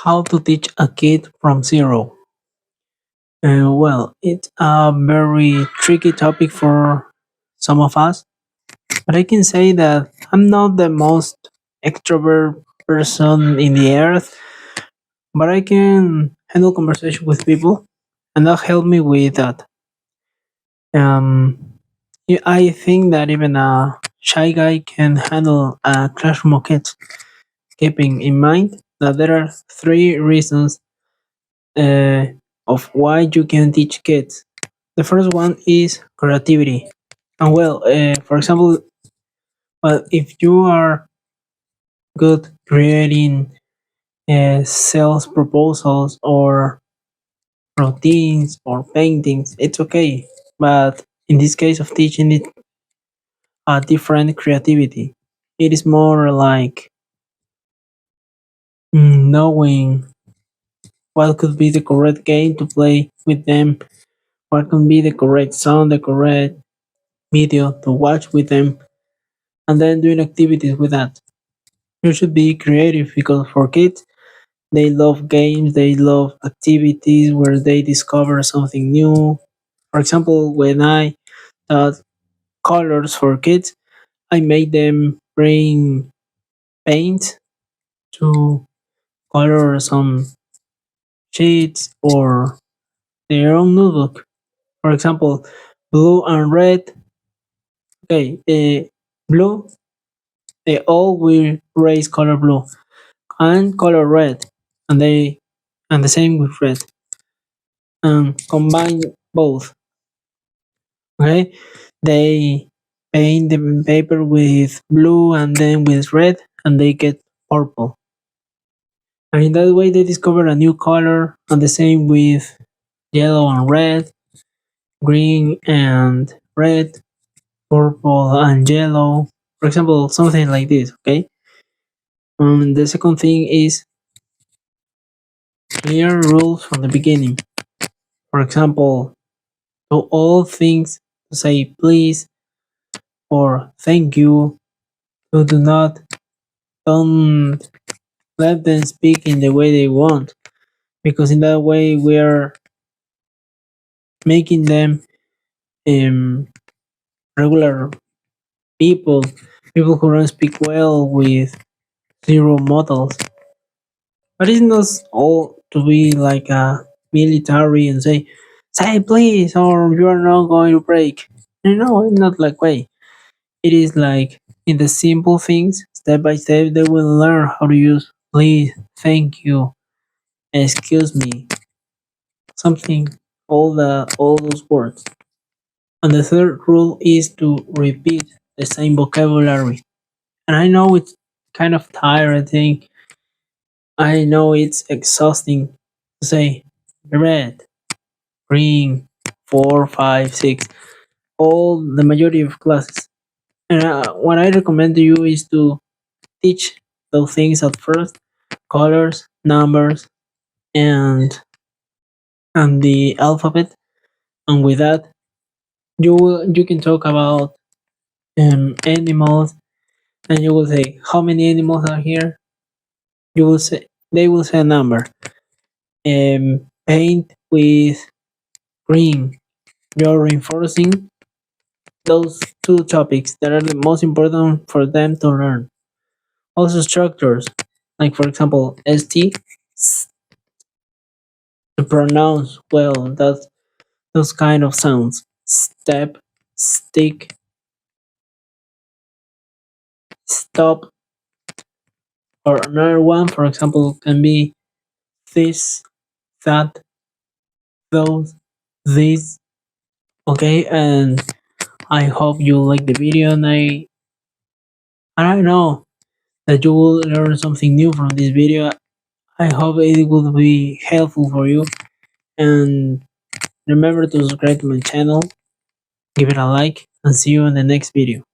How to teach a kid from zero? Well, it's a very tricky topic for some of us, but I can say that I'm not the most extrovert person in the earth, but I can handle conversation with people, and that helped me with that. I think that even a shy guy can handle a classroom of kids, keeping in mind that there are three reasons uh, of why you can teach kids. The first one is creativity. And well, for example, well, if you are good creating sales proposals or routines or paintings, it's okay. But in this case of teaching it a different creativity, it is more like knowing what could be the correct game to play with them, what could be the correct sound, the correct video to watch with them, and then doing activities with that. You should be creative because for kids, they love games, they love activities where they discover something new. For example, when I taught colors for kids, I made them bring paint to color some sheets or their own notebook. For example, blue and red. Okay, blue, they all will raise color blue and color red, and they and the same with red, and combine both. Okay, they paint the paper with blue and then with red, and they get purple. And in that way, they discover a new color, and the same with yellow and red, green and red, purple and yellow. For example, something like this. Okay. The second thing is clear rules from the beginning. For example, to all things to say please or thank you. To do not don't let them speak in the way they want, because in that way we are making them um, regular people, people who don't speak well with zero models. But it's not all to be like a military and say please or you are not going to break. No, it's not like way. It is like in the simple things, step by step, they will learn how to use please, thank you, excuse me, something, all those words. And the third rule is to repeat the same vocabulary. And I know it's kind of tiring. I know it's exhausting to say red, green, four, five, six, all the majority of classes. And what I recommend to you is to teach those things at first, colors, numbers, and the alphabet. And with that, you can talk about animals, and you will say how many animals are here. You will say they will say a number. Paint with green. You're reinforcing those two topics that are the most important for them to learn. Also structures, like for example, st to pronounce well that those kind of sounds. Step, stick, stop, or another one, for example, can be this, that, those, these. Okay, and I hope you like the video, and I know that you will learn something new from this video. I hope it will be helpful for you, and remember to subscribe to my channel, give it a like, and see you in the next video.